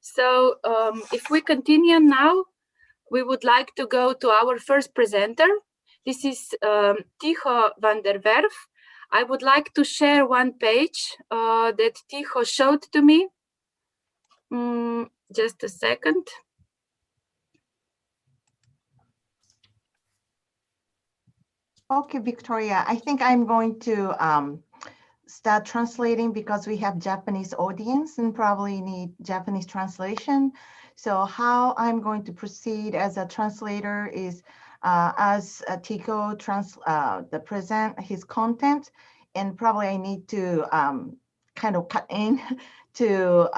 So if we continue now, we would like to go to our first presenter. This is Tycho van der Werff. I would like to share one page that Tycho showed to me. Just a second. Okay, Victoria, I think I'm going to start translating because we have Japanese audience and probably need Japanese translation. So how I'm going to proceed as a translator is as Tycho present his content, and probably I need to kind of cut in to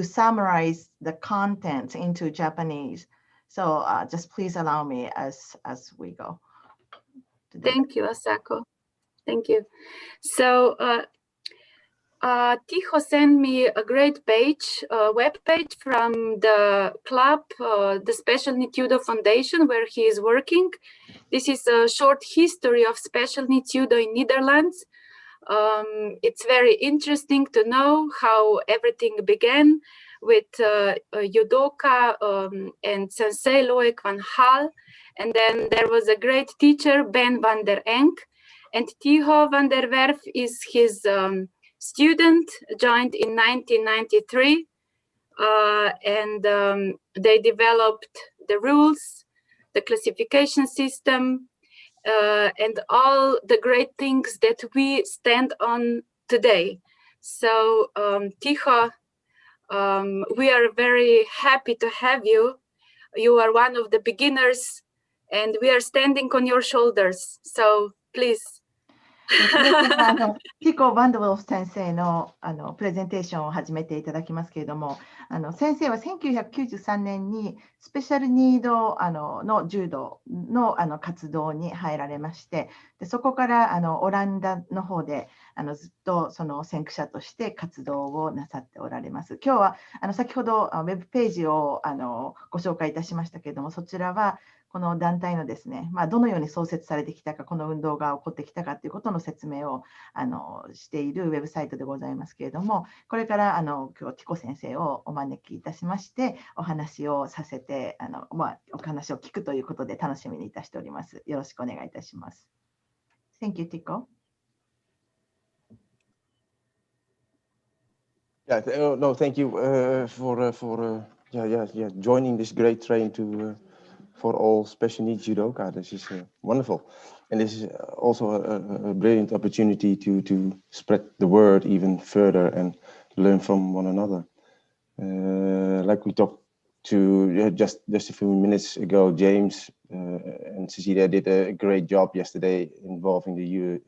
summarize the content into Japanese. So just please allow me as we go. Thank you, Asako. Thank you. So Tycho sent me a great page, web page from the club, the Special Needs Judo Foundation, where he is working. This is a short history of Special Needs Judo in Netherlands. It's very interesting to know how everything began with judoka and Sensei Loic van Gaal. And then there was a great teacher, Ben van der Enk. And Tycho van der Werff is his student, joined in 1993. And they developed the rules, the classification system, and all the great things that we stand on today. So Tycho, we are very happy to have you. You are one of the beginners, and we are standing on your shoulders. So please. ティコ・バンドウォルフ先生のプレゼンテーションを始めていただきますけれども、先生は1993年にスペシャルニードの柔道の活動に入られまして、でそこからオランダの方でずっとその先駆者として活動をなさっておられます。今日は先ほどウェブページをご紹介いたしましたけれども、そちらはこの団体のですね、どのように創設されてきたか、この運動が起こってきたかということの説明をしているウェブサイトでございますけれども、これから今日ティコ先生をお招きいたしまして、お話をさせてお話を聞くということで楽しみにいたしております。よろしくお願いいたします。Thank you, Tycho. Yeah, no, thank you for joining this great train for all special needs judoka. This is wonderful, and this is also a brilliant opportunity to spread the word even further and learn from one another. Like we talked to just a few minutes ago, James and Cecilia did a great job yesterday involving the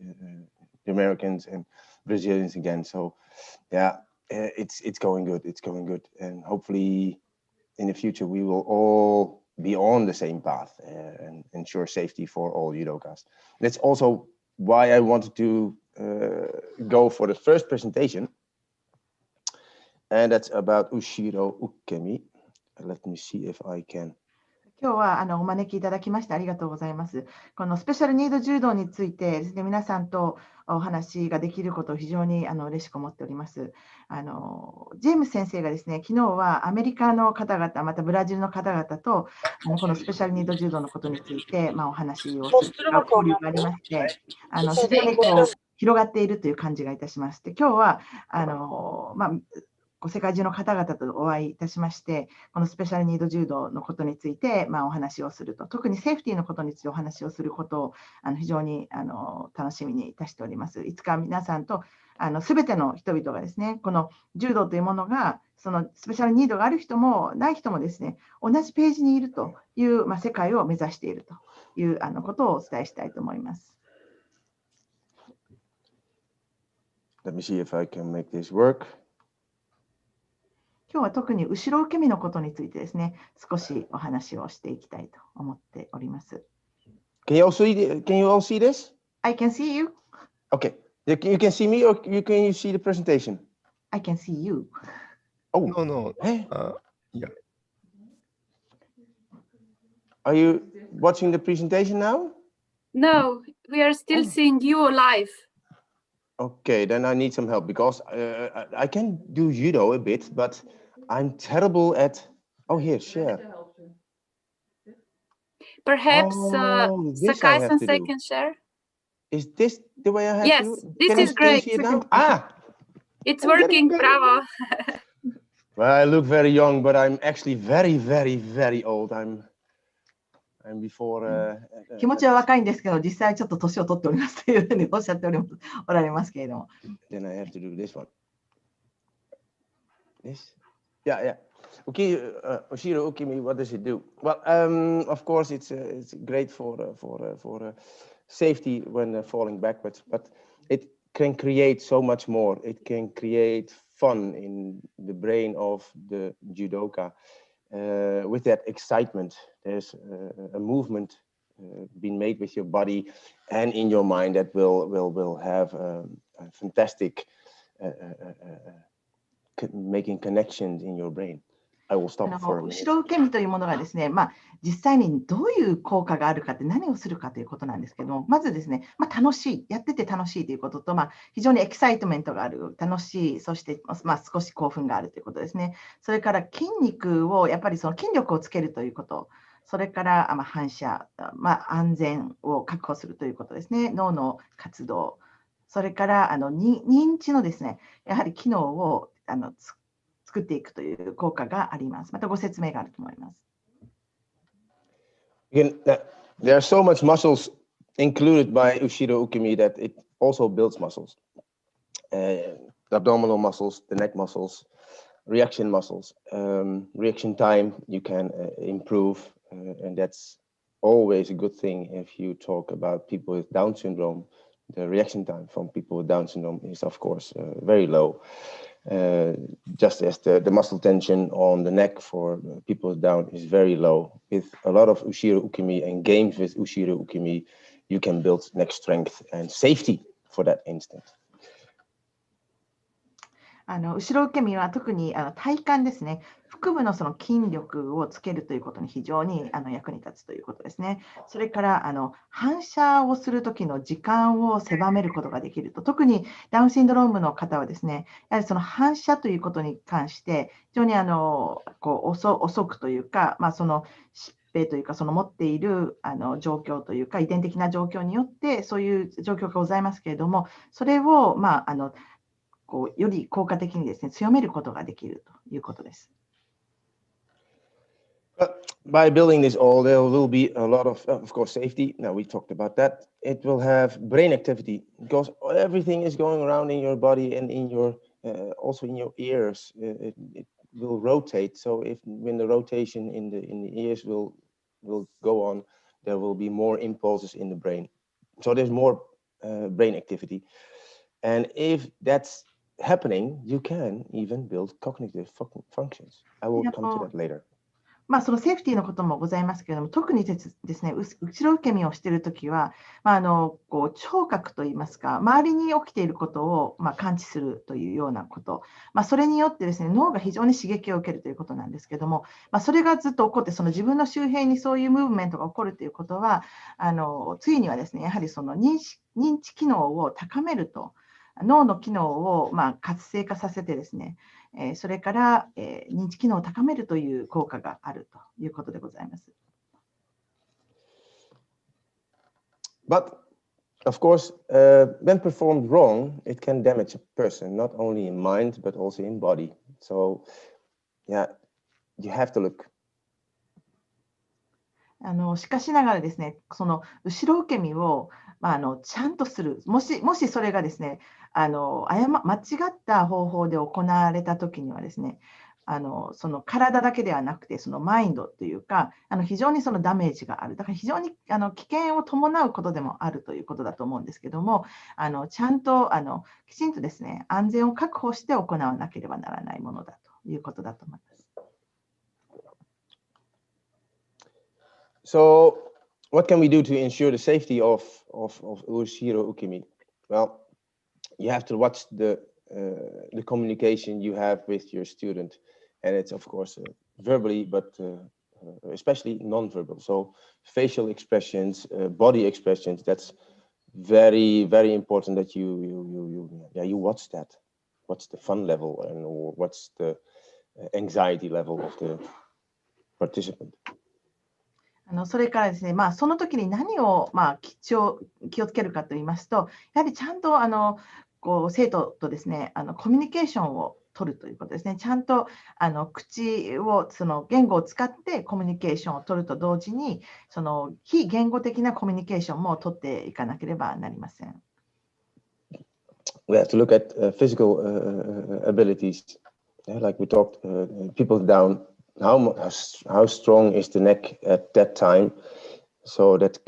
Americans and Brazilians again. So yeah, it's going good. It's going good, and hopefully in the future we will all be on the same path and ensure safety for all judokas. That's also why I wanted to go for the first presentation, and that's about Ushiro Ukemi. Let me see if I can. 今日はお招きいただきましてありがとうございます。このスペシャルニード柔道についてですね、皆さんとお話ができることを非常に嬉しく思っております。ジェームス先生がですね、昨日はアメリカの方々、またブラジルの方々とこのスペシャルニード柔道のことについてお話をする交流がありまして、非常に広がっているという感じがいたしまして、今日は世界中の方々とお会いいたしまして、このスペシャルニード柔道のことについてお話をすると、特にセーフティーのことについてお話をすることを非常に楽しみにいたしております。いつか皆さんとすべての人々がですね、この柔道というものがそのスペシャルニードがある人もない人もですね、同じページにいるという世界を目指しているということをお伝えしたいと思います。Let me see if I can make this work. 今日は特に後ろ受け身のことについてですね、少しお話をしていきたいと思っております。Can you all see this? I can see you. Okay. You can see me or can you see the presentation? I can see you. Oh. No. Yeah. Are you watching the presentation now? No, we are still seeing you live. Okay, then I need some help because I can do judo a bit, but I'm terrible at. Oh, here, share. Perhaps This I have Sakai-sensei to do. can share. Is this the way I have Yes, to do? this is Can you great. see it now? Ah! It's I'm getting working, better. bravo. Well, I look very young, but I'm actually very, very, very old. I'm before. 気持ちは若いんですけど、実際ちょっと年を取っておりますというふうにおっしゃっておられますけれども。Then I have to do this one. This? Yeah, yeah. Okay, Ushiro Ukemi, what does it do? Well, of course, it's great for safety when falling backwards, but it can create so much more. It can create fun in the brain of the judoka. With that excitement, there's a movement being made with your body and in your mind that will have a fantastic making connections in your brain. I will stop for a minute. 後ろ受け身というものがですね、実際にどういう効果があるかって何をするかということなんですけども、まずですね、楽しい、やってて楽しいということと、非常にエキサイトメントがある、楽しい、そして、少し興奮があるということですね。それから筋肉を、やっぱりその筋力をつけるということ、それから反射、安全を確保するということですね。脳の活動、それから認知のですね、やはり機能を作っていくという効果があります。またご説明があると思います。Again, there are so much muscles included by Ushiro Ukemi that it also builds muscles. The abdominal muscles, the neck muscles, reaction muscles. Reaction time you can improve, and that's always a good thing if you talk about people with Down syndrome. The reaction time from people with Down syndrome is, of course, very low. Just as the muscle tension on the neck for people with Down is very low. With a lot of Ushiro Ukemi and games with Ushiro Ukemi, you can build neck strength and safety for that instant. 後ろ受け身は特に体幹ですね、腹部のその筋力をつけるということに非常に役に立つということですね。それから反射をするときの時間を狭めることができると、特にダウンシンドロームの方はですね、やはりその反射ということに関して非常に遅くというか、その疾病というか、その持っている状況というか、遺伝的な状況によってそういう状況がございますけれども、それをより効果的にですね、強めることができるということです。By building this all, there will be a lot of course, safety. Now we talked about that. It will have brain activity because everything is going around in your body and in your also in your ears. It will rotate. So when the rotation in the ears will go on, there will be more impulses in the brain. So there's more brain activity, and if that's happening, you can even build cognitive functions. I will come to that later. そのセーフティーのこともございますけれども、特にですね、後ろ受け身をしているときは、聴覚といいますか、周りに起きていることを感知するというようなこと、それによってですね、脳が非常に刺激を受けるということなんですけれども、それがずっと起こって、その自分の周辺にそういうムーブメントが起こるということは、ついにはですね、やはりその認知機能を高めると、脳の機能を活性化させてですね、それから認知機能を高めるという効果があるということでございます。But of course, when performed wrong, it can damage a person, not only in mind, but also in body. So, yeah, you have to look. しかしながらですね、その後ろ受け身をちゃんとする、もしそれがですね、間違った方法で行われたときにはですね、その体だけではなくて、そのマインドというか、非常にそのダメージがある。だから非常に危険を伴うことでもあるということだと思うんですけども、ちゃんときちんとですね、安全を確保して行わなければならないものだということだと思います。So, what can we do to ensure the safety of Ushiro Ukemi? Well, you have to watch the communication you have with your student, and it's of course verbally, but especially non-verbal. So, facial expressions, body expressions. That's very, very important that you watch that. What's the fun level, and what's the anxiety level of the participant. それからですね、その時に何を、気をつけるかと言いますと、やはりちゃんと生徒とですね、コミュニケーションを取るということですね。ちゃんと口を、言語を使ってコミュニケーションを取ると同時に、非言語的なコミュニケーションも取っていかなければなりません。We have to look at physical abilities. Like we talked, people down. How strong is the neck at that time? So that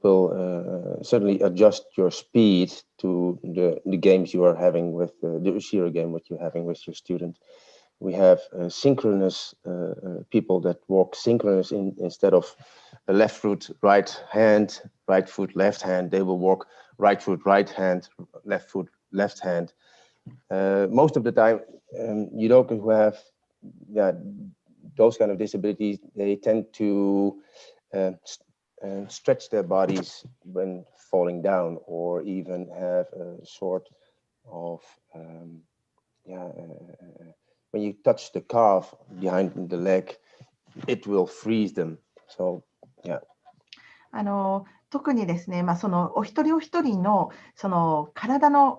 will certainly adjust your speed to the games you are having with the Ushiro game, what you're having with your student. We have synchronous people that walk synchronous instead of a left foot, right hand, right foot, left hand. They will walk right foot, right hand, left foot, left hand. Most of the time, judoka who have those kind of disabilities, they tend to stretch their bodies when falling down, or even have a sort of when you touch the calf behind the leg, it will freeze them. So yeah. 特にですね、お一人お一人の体の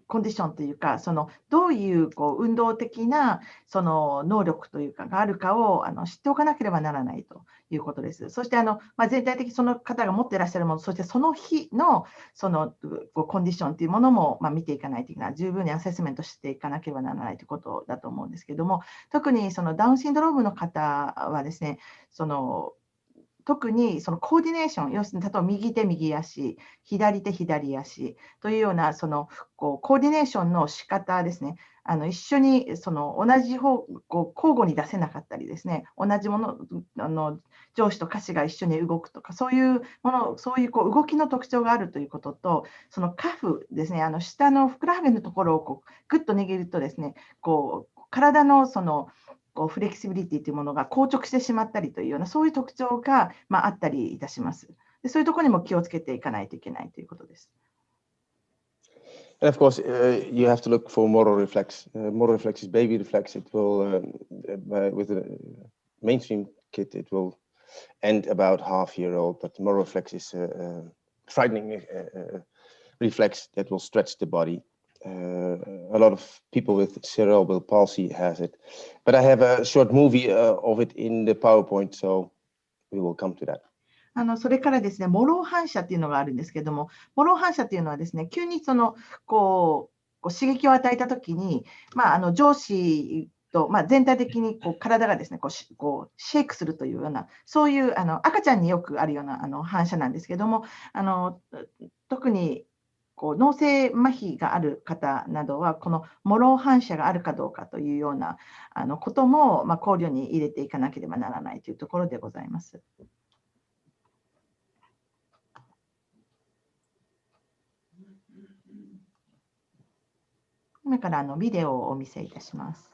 コンディションというか、どういう運動的な能力というかがあるかを知っておかなければならないということです。そして全体的にその方が持っていらっしゃるもの、そしてその日のコンディションというものも見ていかないといけない、十分にアセスメントしていかなければならないということだと思うんですけれども、特にダウンシンドロームの方はですね、特にコーディネーション、要するに例えば右手右足、左手左足というようなコーディネーションの仕方ですね、一緒に同じ方交互に出せなかったりですね、同じもの上肢と下肢が一緒に動くとか、そういうもの、そういう動きの特徴があるということと、カフですね、下のふくらはぎのところをグッと握るとですね、体のフレキシビリティというものが硬直してしまったりというような、そういう特徴があったりいたします。で、そういうところにも気をつけていかないといけないということです。And of course, you have to look for motor reflex. Motor reflex is baby reflex. It will, with a mainstream kid, it will end about half-year-old. But motor reflex is a frightening reflex that will stretch the body. A lot of people with cerebral palsy has it, but I have a short movie of it in the PowerPoint, so we will come to that. それからですね、モロー反射っていうのがあるんですけども、モロー反射っていうのはですね、急に刺激を与えたときに、上肢と、全体的に体がですね、シェイクするというような、そういう赤ちゃんによくあるような反射なんですけども、特に脳性麻痺がある方などは、このモロー反射があるかどうかというようなことも考慮に入れていかなければならないというところでございます。今からビデオをお見せいたします。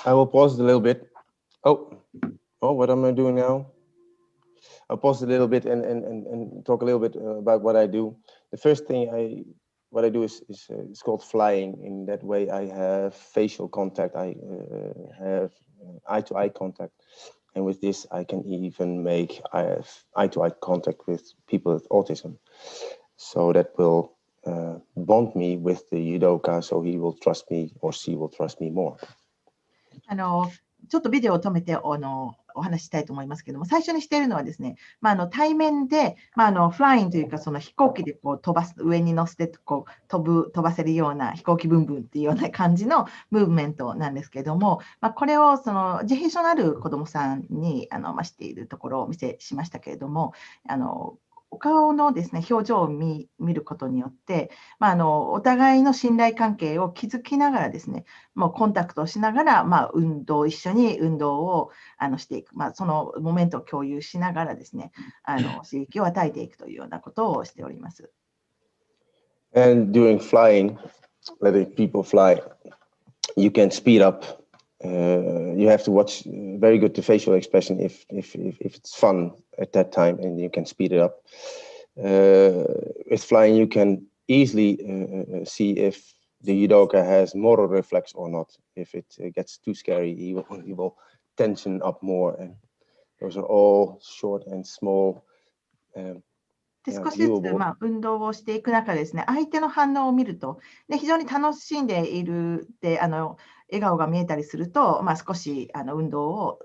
I will pause it a little bit. Oh, what am I doing now? I'll pause it a little bit and talk a little bit about what I do. The first thing what I do is it's called flying. In that way, I have facial contact. I have eye-to-eye contact, and with this, I can even make eye-to-eye contact with people with autism. So that will bond me with the judoka, so he will trust me or she will trust me more. ちょっとビデオを止めてお話ししたいと思いますけども、最初にしているのはですね、対面で、フラインというか、その飛行機でこう飛ばす、上に乗せてこう飛ばせるような飛行機ブンブンっていうような感じのムーブメントなんですけれども、これをその自閉症のある子どもさんにしているところをお見せしましたけれども、お顔のですね、表情を見ることによって、お互いの信頼関係を築きながらですね、もうコンタクトをしながら、一緒に運動をしていく、そのモメントを共有しながらですね、刺激を与えていくというようなことをしております。And during flying, letting people fly, you can speed up. You have to watch very good the facial expression if it's fun at that time, and you can speed it up. With flying, you can easily see if the judoka has motor reflex or not. If it gets too scary, he will tension up more, and those are all short and small. で少しずつ運動をしていく中でですね、相手の反応を見ると、非常に楽しんでいるで笑顔が見えたりすると、少し運動を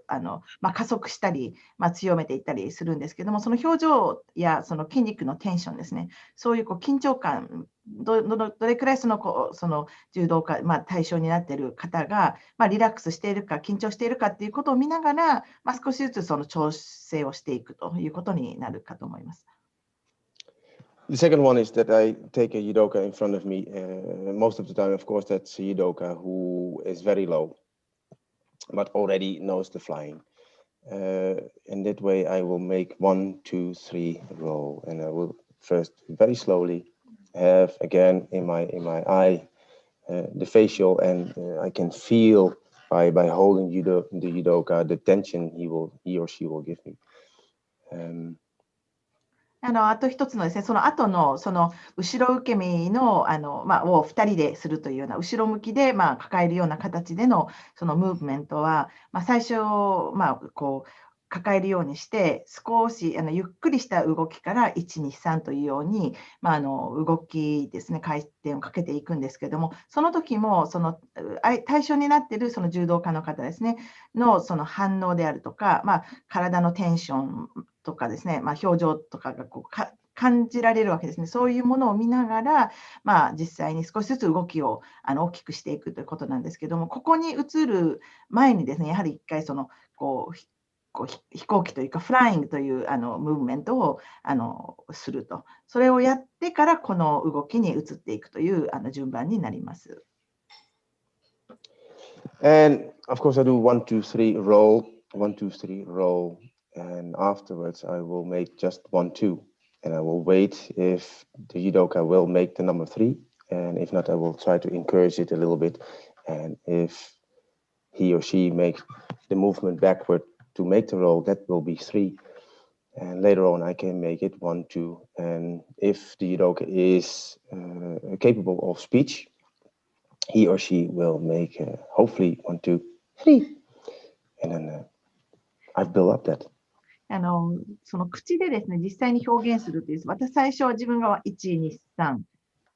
加速したり、強めていったりするんですけども、その表情やその筋肉のテンションですね、そういう緊張感、どれくらいその柔道家、対象になっている方が、リラックスしているか、緊張しているかということを見ながら、少しずつその調整をしていくということになるかと思います。The second one is that I take a judoka in front of me. Most of the time, of course, that's a judoka who is very low, but already knows the flying. In that way, I will make 1, 2, 3 roll, and I will first very slowly have again in my eye the facial, and I can feel by holding the judoka the tension he or she will give me. あと一つのですね、その後のその後ろ受け身のを2人でするというような、後ろ向きで抱えるような形でのそのムーブメントは、最初こう抱えるようにして、少しゆっくりした動きから1、2、3というように、動きですね、回転をかけていくんですけれども、その時もその対象になっているその柔道家の方ですね、その反応であるとか、体のテンションとかですね、表情とかが感じられるわけですね。そういうものを見ながら、実際に少しずつ動きを大きくしていくということなんですけども、ここに移る前にですね、やはり一回その飛行機というかフライングというムーブメントをすると、それをやってからこの動きに移っていくという順番になります。And of course, I do 1, 2, 3 roll, 1, 2, 3 roll, and afterwards I will make just 1, 2, and I will wait if the judoka will make the number 3, and if not, I will try to encourage it a little bit, and if he or she makes the movement backward to make the roll, that will be 3, and later on I can make it 1, 2, and if the judoka is capable of speech, he or she will make hopefully 1, 2, 3, and then I've built up that. その口でですね、実際に表現するという、私最初は自分が1、2、3、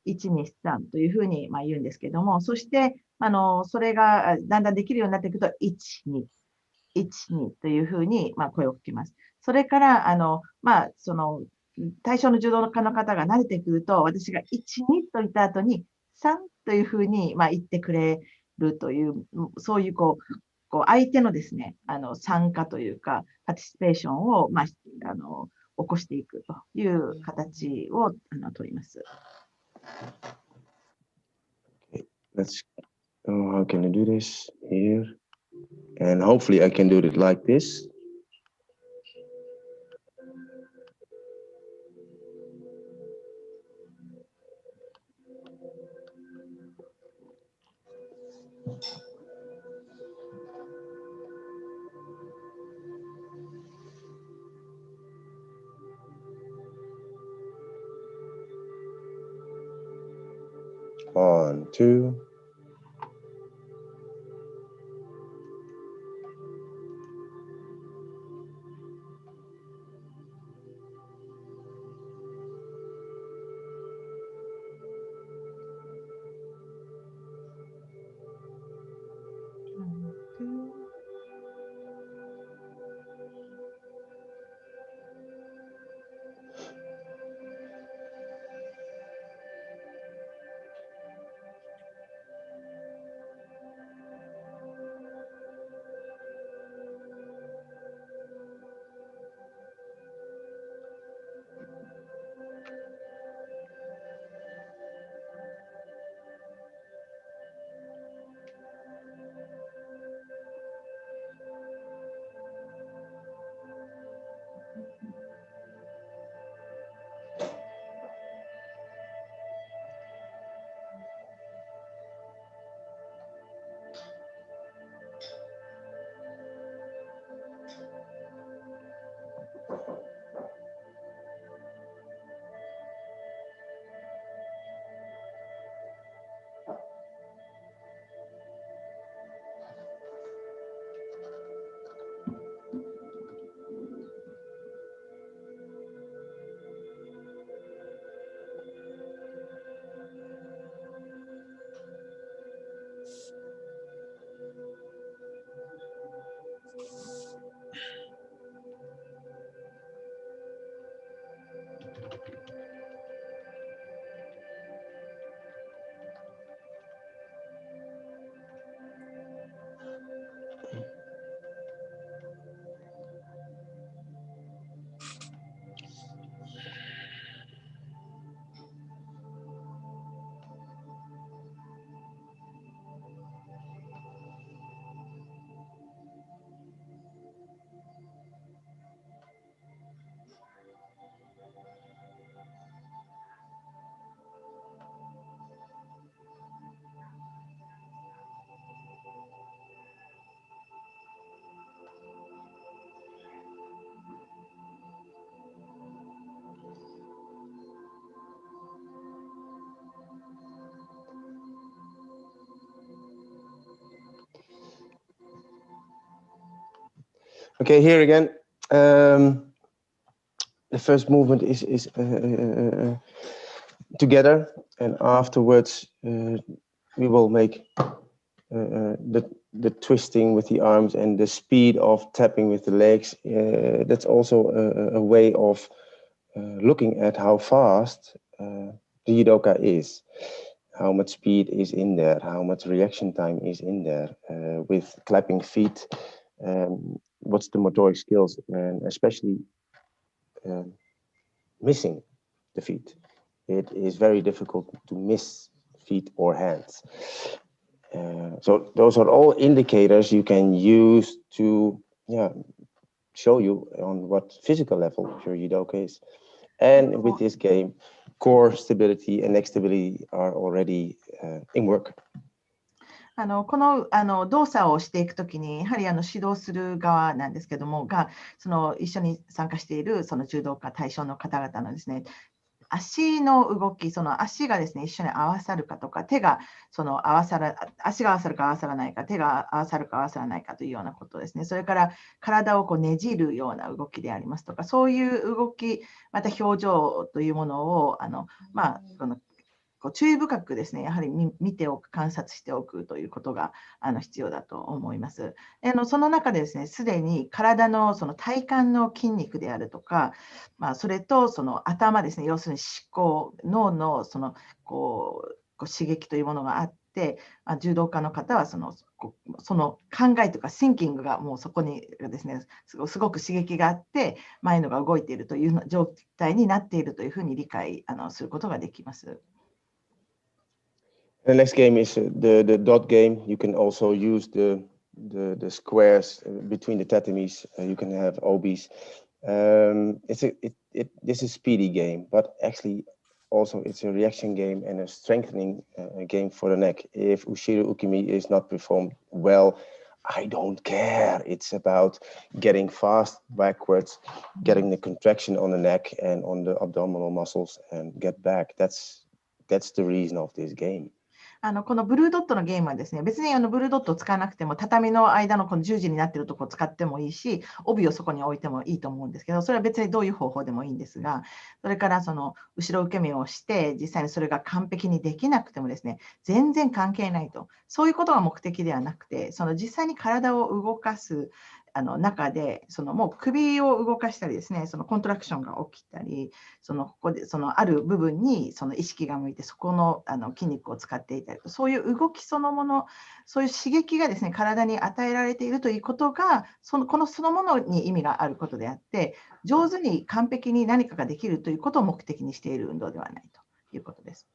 1、2、3というふうに言うんですけども、そしてそれがだんだんできるようになっていくと、1、2、1、2というふうに声をかけます。それからその対象の柔道家の方が慣れてくると、私が1、2と言った後に3というふうに言ってくれるという、そういう相手のですね、参加というか、パティシペーションを起こしていくという形を取ります。How can I do this here? And hopefully I can do it like this. 1, 2. Okay, here again, the first movement is together, and afterwards we will make the twisting with the arms and the speed of tapping with the legs. That's also a way of looking at how fast the judoka is, how much speed is in there, how much reaction time is in there with clapping feet. What's the motoric skills, and especially missing the feet. It is very difficult to miss feet or hands. So those are all indicators you can use to show you on what physical level your judoka is. And with this game, core stability and neck stability are already in work. この動作をしていくときに、やはり指導する側なんですけども、一緒に参加しているその柔道家対象の方々のですね、足の動き、その足がですね、一緒に合わさるかとか、手が足が合わさるか合わさらないか、手が合わさるか合わさらないかというようなことですね。それから体をねじるような動きでありますとか、そういう動き、また表情というものを注意深くですね、やはり見ておく、観察しておくということが必要だと思います。その中でですね、すでに体のその体幹の筋肉であるとか、それとその頭ですね、要するに思考、脳のその刺激というものがあって、柔道家の方はその考えとかシンキングがもうそこにですね、すごく刺激があって、前のが動いているという状態になっているというふうに理解することができます。The next game is the dot game. You can also use the squares between the tatamis. You can have obis. This is a speedy game, but actually also it's a reaction game and a strengthening game for the neck. If Ushiro Ukemi is not performed well, I don't care. It's about getting fast backwards, getting the contraction on the neck and on the abdominal muscles, and get back. That's the reason of this game. このブルードットのゲームはですね、別にブルードットを使わなくても、畳の間のこの十字になっているところを使ってもいいし、帯をそこに置いてもいいと思うんですけど、それは別にどういう方法でもいいんですが、それから後ろ受け身をして、実際にそれが完璧にできなくてもですね、全然関係ないと。そういうことが目的ではなくて、実際に体を動かす中で、もう首を動かしたりですね、コントラクションが起きたり、ここである部分に意識が向いて、そこの筋肉を使っていたり、そういう動きそのもの、そういう刺激がですね、体に与えられているということが、そのものに意味があることであって、上手に完璧に何かができるということを目的にしている運動ではないということです。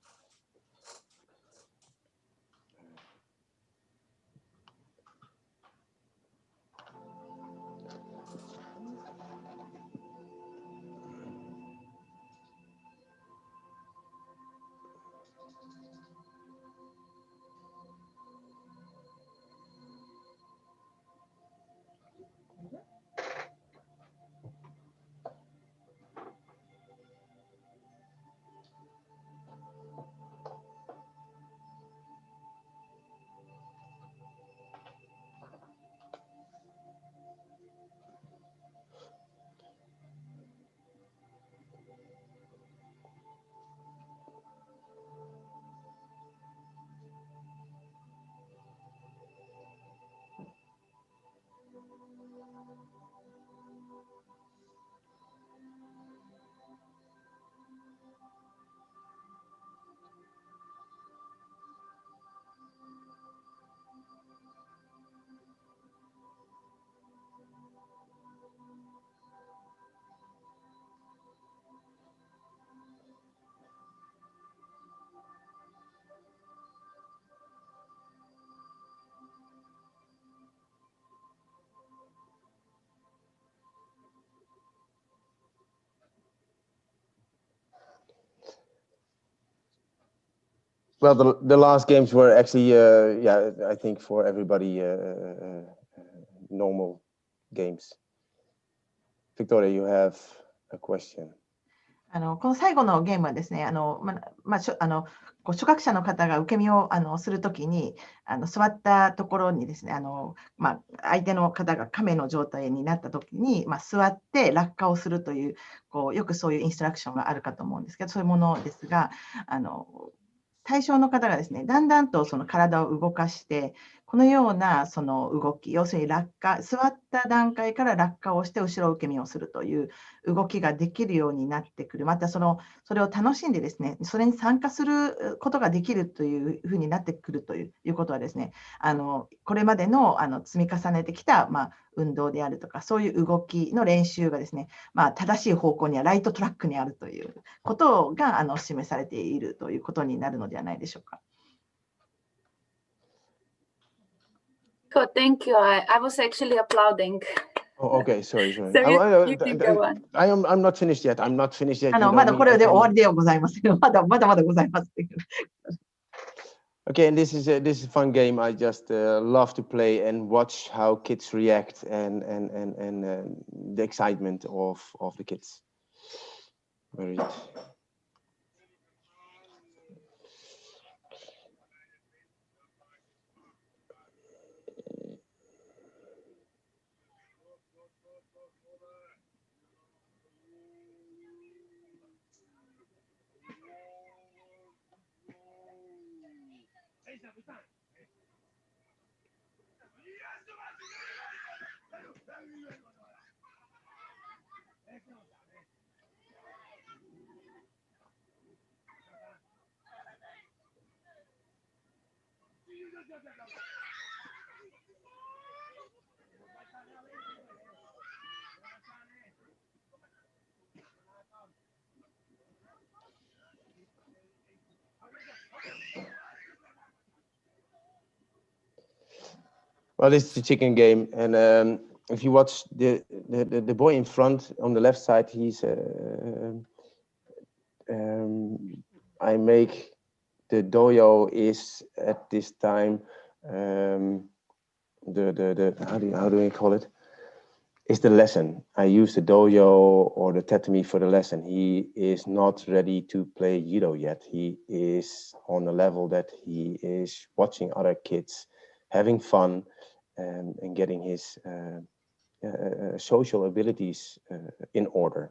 Well, the last games were actually, yeah, I think for everybody, normal games. Victoria, you have a question. この最後のゲームはですね、初学者の方が受け身をするときに座ったところにですね、相手の方が亀の状態になったときに、座って落下をするという、よくそういうインストラクションがあるかと思うんですけど、そういうものですが、対象の方がですね、だんだんと体を動かして、このような動き、要するに座った段階から落下をして後ろ受け身をするという動きができるようになってくる。またそれを楽しんでですね、それに参加することができるというふうになってくるということはですね、これまでの積み重ねてきた運動であるとか、そういう動きの練習がですね、正しい方向にはライトトラックにあるということが示されているということになるのではないでしょうか。Cool, thank you. I was actually applauding. Oh, okay, sorry. So you can go on. I'm not finished yet. I'm not finished yet. まだこれで終わりではございません。まだまだございます。Okay, and this is a fun game. I just love to play and watch how kids react and the excitement of the kids. Very. Well, this is the chicken game, and if you watch the boy in front on the left side, he's I make the doyo is at this time the how do we call it? is the lesson. I use the dojo or the tatami for the lesson. He is not ready to play judo yet. He is on the level that he is watching other kids having fun and getting his social abilities in order.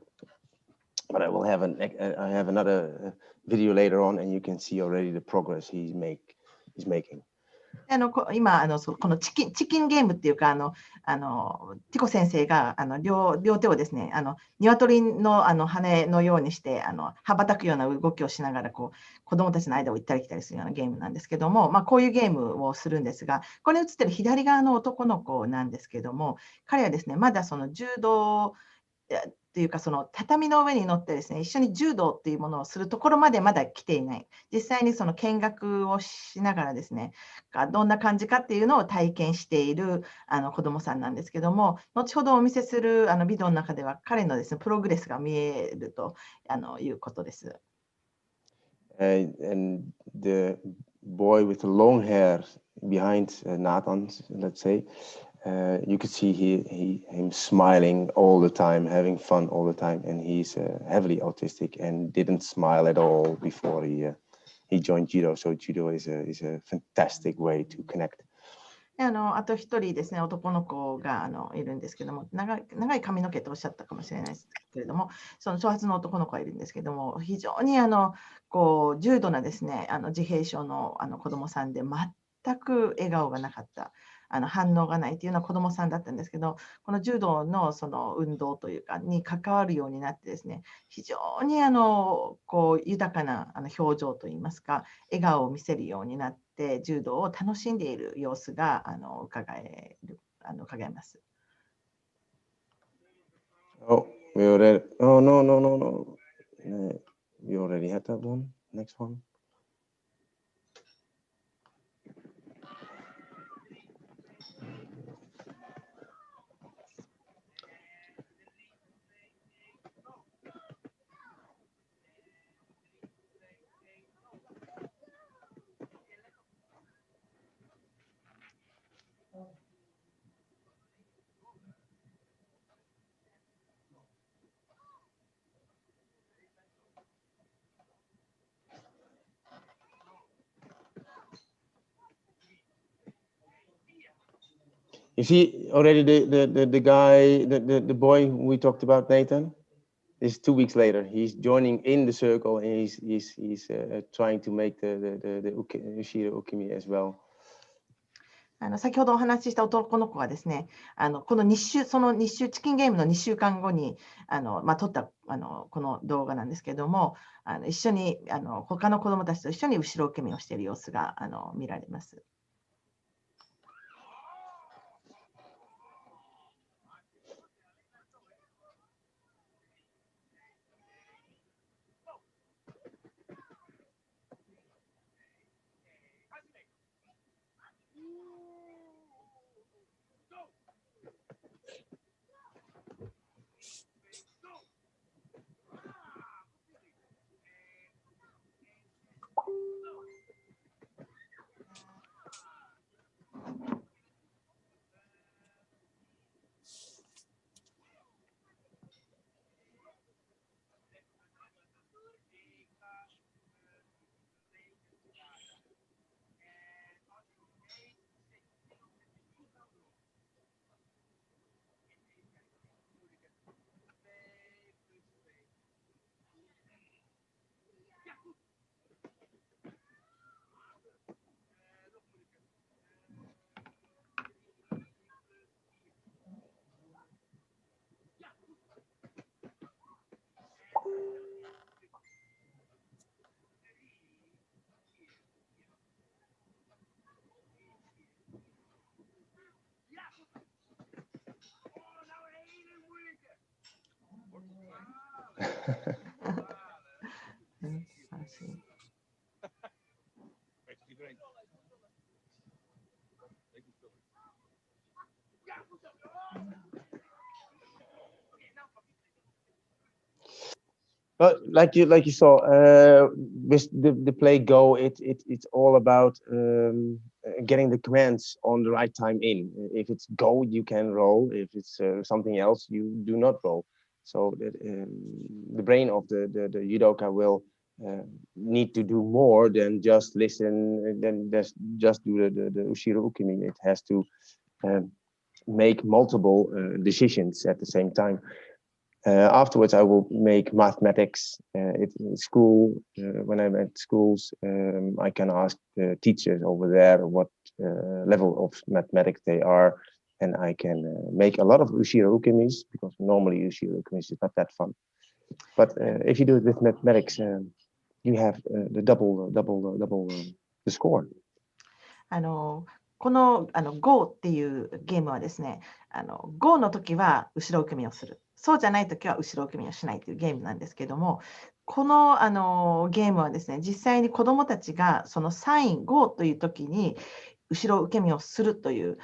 But I will have I have another video later on, and you can see already the progress he's making. 今このチキンゲームっていうかティコ先生が両手をですね鶏の羽のようにして羽ばたくような動きをしながら子どもたちの間を行ったり来たりするようなゲームなんですけども、こういうゲームをするんですが、これ映ってる左側の男の子なんですけども、彼はですねまだその柔道っていうかその畳の上に乗ってですね一緒に柔道っていうものをするところまでまだ来ていない。実際にその見学をしながらですねどんな感じかっていうのを体験している子どもさんなんですけども、後ほどお見せするビデオの中では彼のですねプログレスが見えるということです。And the boy with the long hair behind Nathan, let's say, you could see him smiling all the time, having fun all the time, and he's heavily autistic and didn't smile at all before he joined judo. So judo is a fantastic way to connect. あと一人ですね、男の子がいるんですけども、長い髪の毛とおっしゃったかもしれないですけれども、その長髪の男の子がいるんですけども、非常に重度なですね、自閉症の子どもさんで全く笑顔がなかった。反応がないというような子どもさんだったんですけど、この柔道のその運動というかに関わるようになってですね、非常に豊かな表情といいますか、笑顔を見せるようになって柔道を楽しんでいる様子が伺えます。Oh, we already. Oh no. We already had that one. Next one. You see already the guy, the boy we talked about, Nathan. This is 2 weeks later. He's joining in the circle, and he's trying to make the Ushiro Ukemi as well. 先ほどお話しした男の子はですね、このその2週チキンゲームの2週間後に撮ったこの動画なんですけれども、一緒に他の子どもたちと一緒に後ろ受け身をしている様子が見られます。But like you saw with the play Go, it's all about getting the commands on the right time in. If it's go, you can roll. If it's something else, you do not roll. So that the brain of the judoka will need to do more than just listen, than just do the Ushiro Ukemi. It has to make multiple decisions at the same time. Afterwards, I will make mathematics. In school, when I'm at schools, I can ask the teachers over there what level of mathematics they are, and I can make a lot of Ushiro Ukemis, because normally Ushiro Ukemis is not that fun. But if you do it with mathematics, you have the double the score. このGo っていうゲームはですね、Go の時は後ろ受け身をする。そうじゃない時は後ろ受け身をしないというゲームなんですけども、このゲームはですね、実際に子どもたちがそのサイン Go という時に後ろ受け身をするという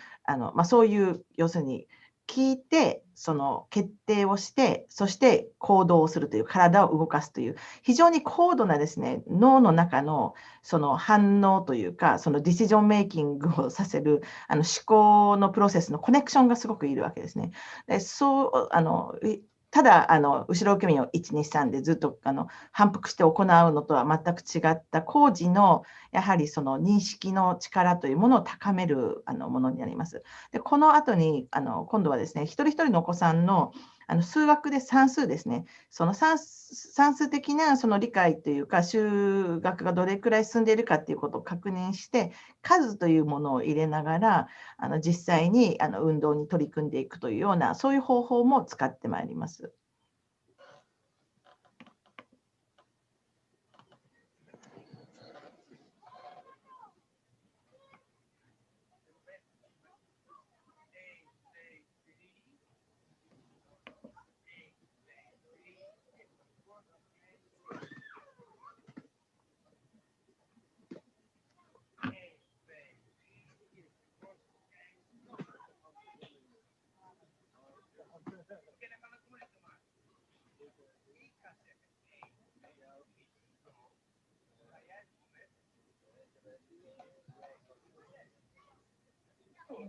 そういう要するに聞いてその決定をしてそして行動をするという体を動かすという非常に高度なですね脳の中のその反応というかそのディシジョンメイキングをさせる思考のプロセスのコネクションがすごくいるわけですね。でそうただ後ろ受け身を123でずっと反復して行うのとは全く違った工事のやはりその認識の力というものを高めるものになります。でこの後に今度はですね一人一人のお子さんの数学で算数ですね、その算数的なその理解というか数学がどれくらい進んでいるかということを確認して数というものを入れながら実際に運動に取り組んでいくというようなそういう方法も使ってまいります。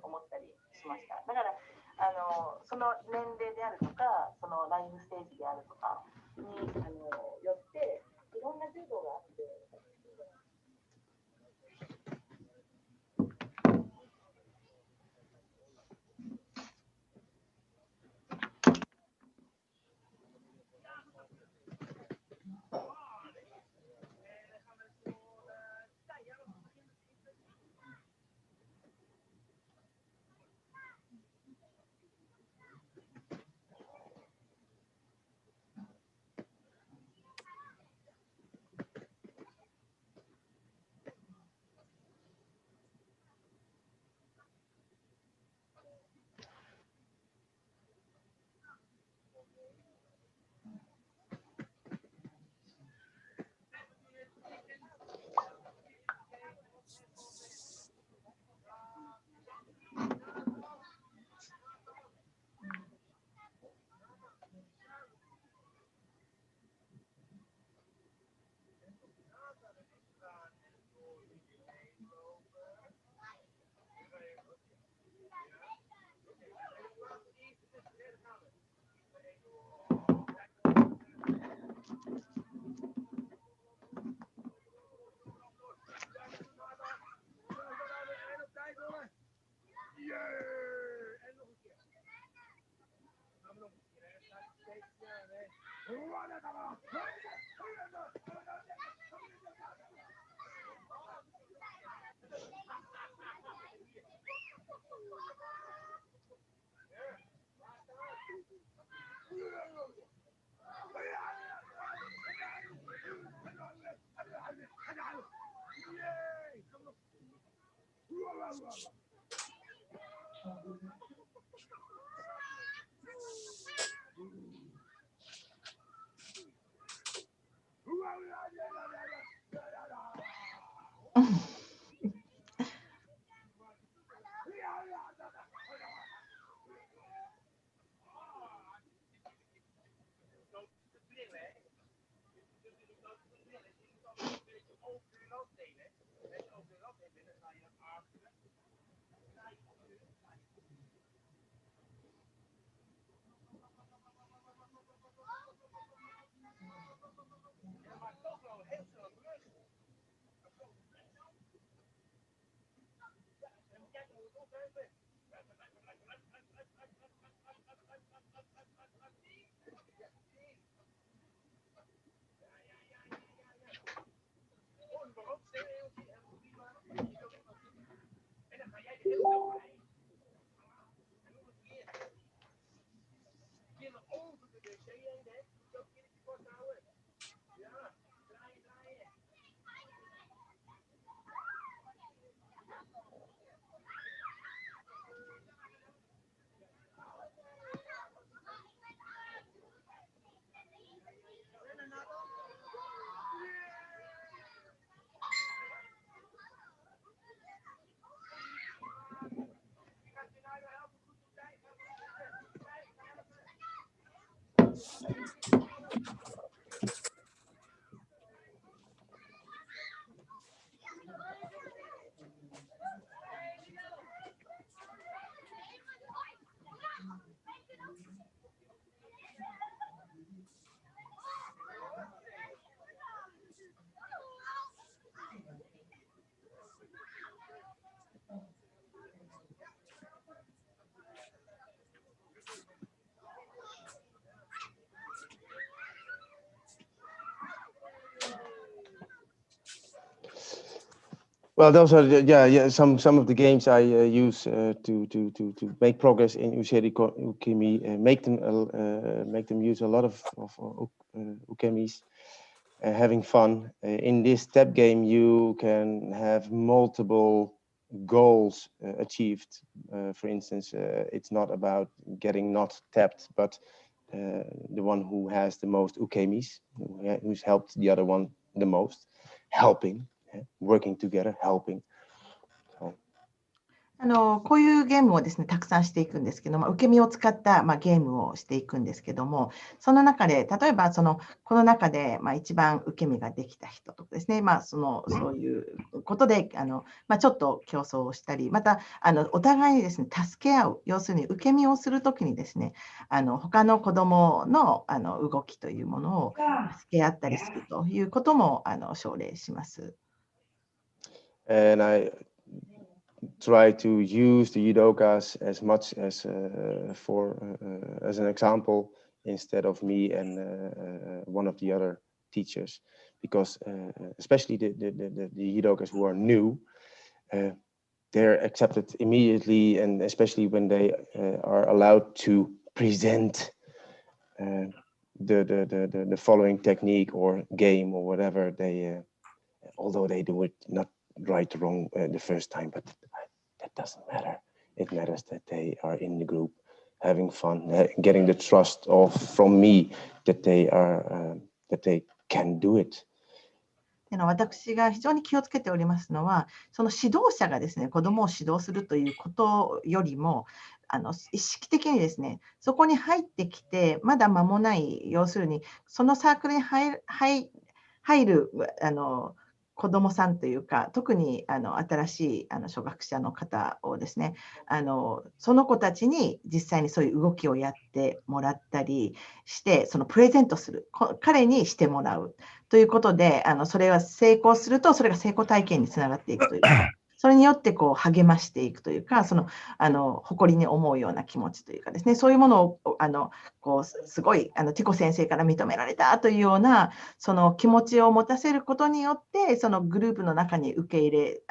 思ったりしました。だからその年齢であるとか、そのライフステージであるとかによっていろんな柔道があって。Well, those are some of the games I use to make progress in Ushiro Ukemi. Make them use a lot of ukemis, having fun. In this step game, you can have multiple goals achieved. For instance, it's not about getting not tapped, but the one who has the most ukemis, who's helped the other one the most, helping. Working together, helping. こういうゲームをですね、たくさんしていくんですけども、受け身を使った、ゲームをしていくんですけども、その中で、例えばこの中で、一番受け身ができた人とかですね、そういうことでちょっと競争をしたり、またお互いにですね、助け合う、要するに受け身をするときにですね、他の子どもの動きというものを助け合ったりするということも奨励します。And I try to use the judokas as much as as an example instead of me and one of the other teachers, because especially the judokas who are new, they're accepted immediately, and especially when they are allowed to present the following technique or game or whatever, they although they do it not right or wrong the first time, but that doesn't matter. It matters that they are in the group, having fun, getting the trust from me that they can do it. 私が非常に気をつけておりますのは、その指導者がですね、子どもを指導するということよりも、意識的にですね、そこに入ってきて、まだ間もない、要するに、そのサークルに入る子どもさんというか、特に新しい初学者の方をですね、その子たちに実際にそういう動きをやってもらったりして、そのプレゼントする、彼にしてもらうということで、それが成功すると、それが成功体験につながっていくというか、それによって励ましていくというか、誇りに思うような気持ちというかですね、そういうものをすごいティコ先生から認められたというようなその気持ちを持たせることによって、そのグループの中に受け入れ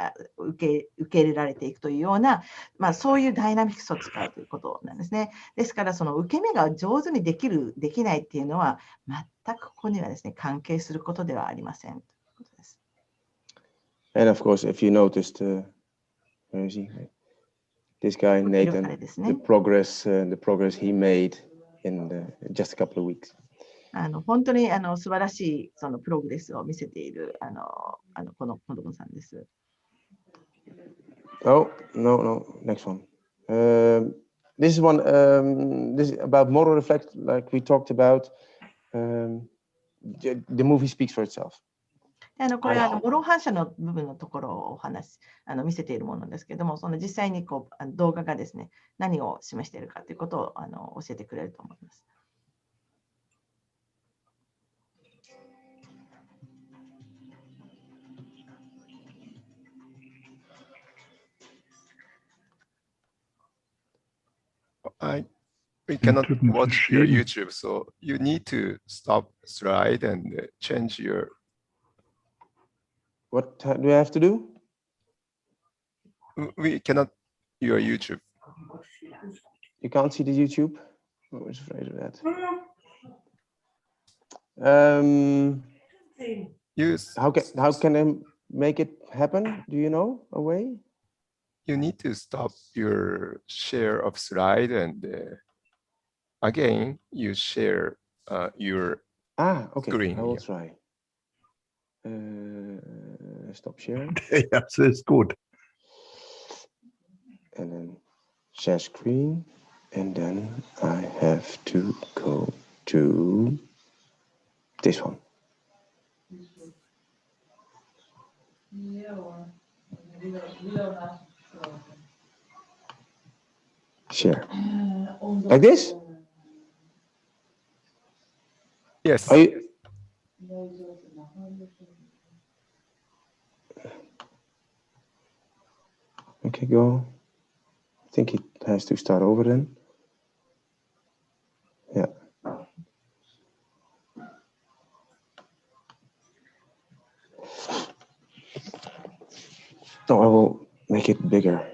られていくというような、そういうダイナミクスを使うということなんですね。ですから、その受け身が上手にできる、できないっていうのは、全くここにはですね、関係することではありません。And of course, if you noticed, where is he? This guy Nathan, the progress he made in just a couple of weeks. 本当に素晴らしいそのプログレスを見せているこの子供さんです。Oh, no, next one. This is one. This is about moral reflect, like we talked about. The movie speaks for itself. これモロ反射の部分のところを見せているものですけれども、その実際に動画がですね、何を示しているかということを教えてくれると思います。We cannot watch your YouTube, so you need to stop slide and change your. What do I have to do? We cannot your YouTube. You can't see the YouTube? I was afraid of that. How can I make it happen? Do you know a way? You need to stop your share of slide and again you share your screen. I will try. Stop sharing. Ja, das ist gut. And then share screen. And then I have to go to this one. Share. Like this? Yes. Are you... Okay, go. I think it has to start over then. Yeah. No, I will make it bigger.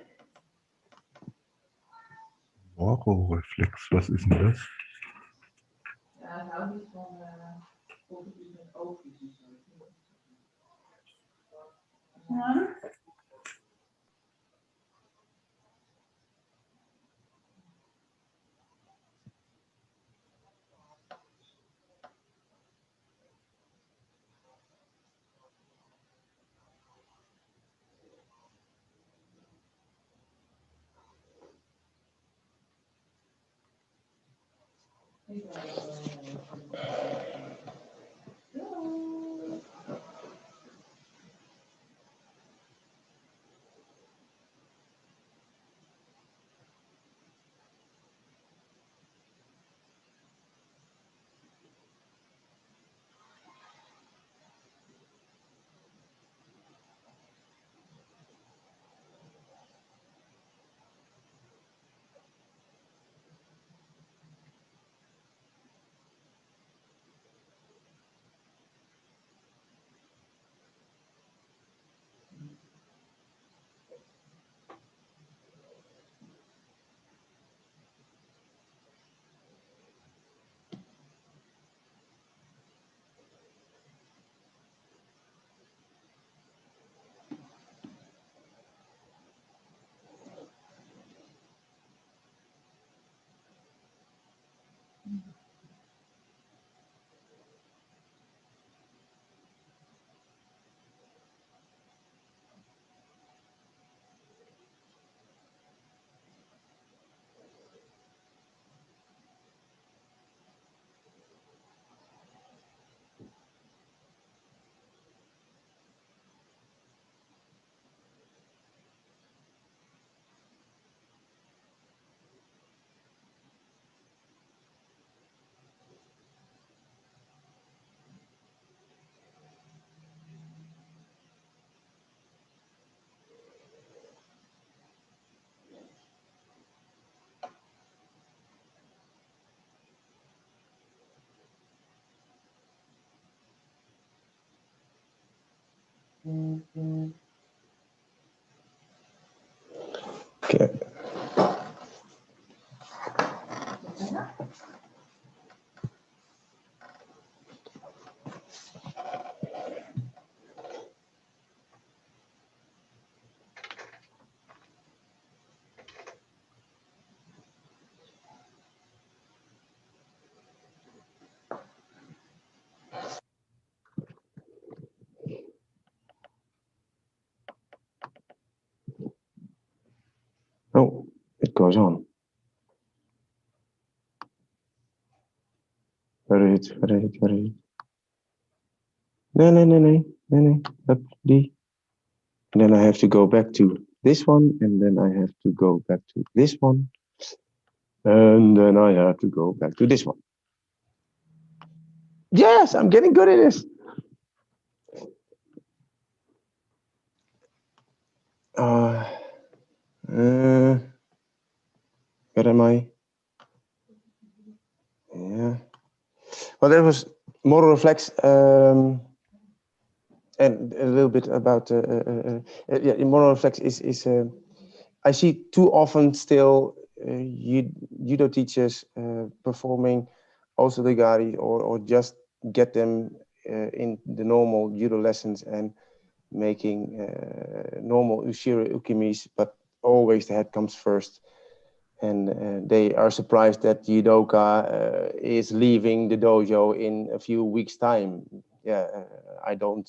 Reflex, was ist denn das? Okay. Oh, it goes on. Where is it? Where is it? Where is it? No, up D. And then I have to go back to this one, and then I have to go back to this one, and then I have to go back to this one. Yes, I'm getting good at this. Where am I? Yeah. Well, that was motor reflex, and a little bit about yeah, motor reflex is I see too often still judo teachers performing osodogari or just get them in the normal judo lessons and making normal Ushiro Ukemis, but always the head comes first. And they are surprised that judoka is leaving the dojo in a few weeks' time. Yeah, I don't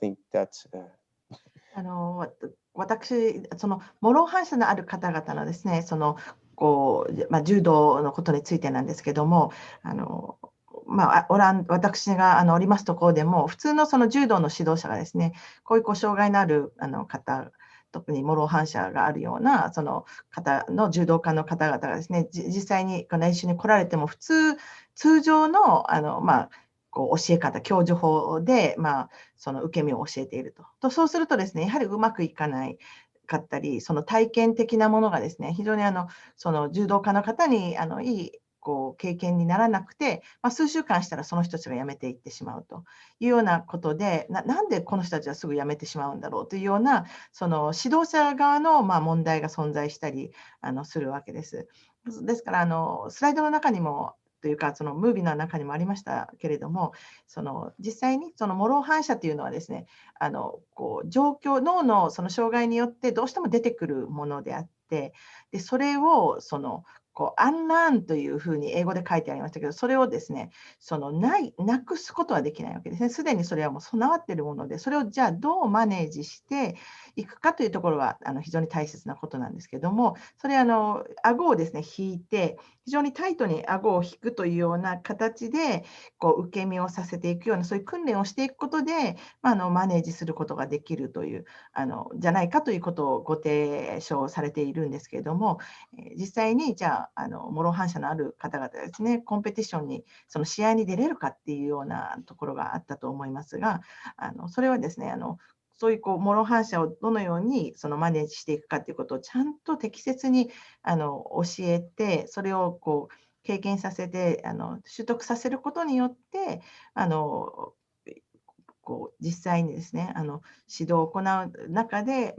think that's... 私、その諸反射のある方々のですね、柔道のことについてなんですけども、私がおりますところでも、普通のその柔道の指導者がですね、こういう障害のある方、特に諸反射があるようなその方の柔道家の方々がですね、実際に練習に来られても、通常の教え方、教授法で、その受け身を教えていると。そうするとですね、やはりうまくいかないかったり、その体験的なものがですね、非常にその柔道家の方にいい経験にならなくて、数週間したらその人たちが辞めていってしまうというようなことで、なんでこの人たちはすぐ辞めてしまうんだろうというような、その指導者側の問題が存在したりするわけです。ですからスライドの中にもというか、そのムービーの中にもありましたけれども、実際にその諸反射というのはですね、状況、脳のその障害によってどうしても出てくるものであって、でそれをアンラーンというふうに英語で書いてありましたけど、それをですね、なくすことはできないわけですね。すでにそれはもう備わっているもので、それをじゃあどうマネージしていくかというところが非常に大切なことなんですけども、それ顎をですね、引いて、非常にタイトに顎を引くというような形で受け身をさせていくような、そういう訓練をしていくことで、マネージすることができるというじゃないかということをご提唱されているんですけれども、実際にじゃあ諸反射のある方々ですね、コンペティションにその試合に出れるかっていうようなところがあったと思いますが、それはですね、そういう諸反射をどのようにマネージしていくかということをちゃんと適切に教えて、それを経験させて習得させることによって実際にですね指導を行う中で、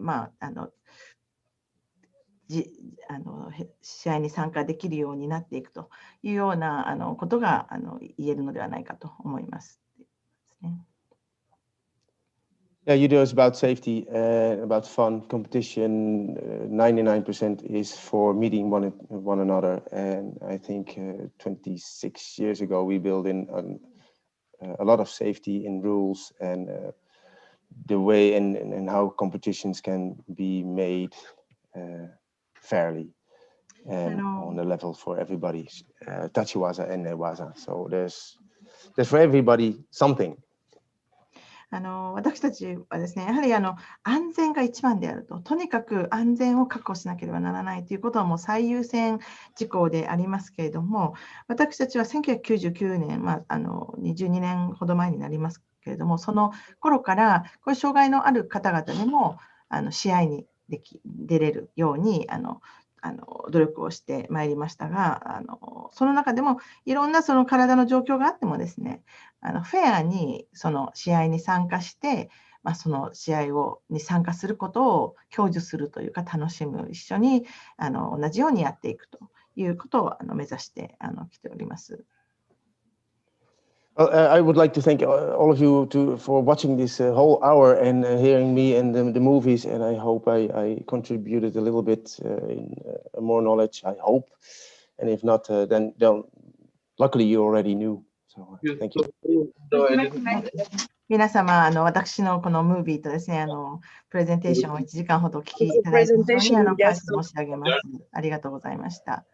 試合に参加できるようになっていくというようなことが言えるのではないかと思います。Yeah, judo is about safety, about fun, competition. 99% is for meeting one another. And I think 26 years ago, we built in a lot of safety in rules and the way and how competitions can be made fairly and on a level for everybody. Tachiwaza and newaza. So there's for everybody something. 私たちはですね、やはり安全が一番であると、とにかく安全を確保しなければならないということはもう最優先事項でありますけれども、私たちは1999年、22年ほど前になりますけれども、その頃からこういう障害のある方々でも試合に出れるように努力をしてまいりましたが、その中でもいろんなその体の状況があってもですね、フェアにその試合に参加して、その試合に参加することを享受するというか楽しむ、一緒に同じようにやっていくということを目指してきております。I would like to thank all of you for watching this whole hour and hearing me and the movies, and I hope I contributed a little bit in more knowledge, I hope. And if not, then luckily you already knew. So thank you. 皆様、私のこのムービーとですね、プレゼンテーションを1時間ほどお聞きいただいて、本当に感謝申し上げます。ありがとうございました。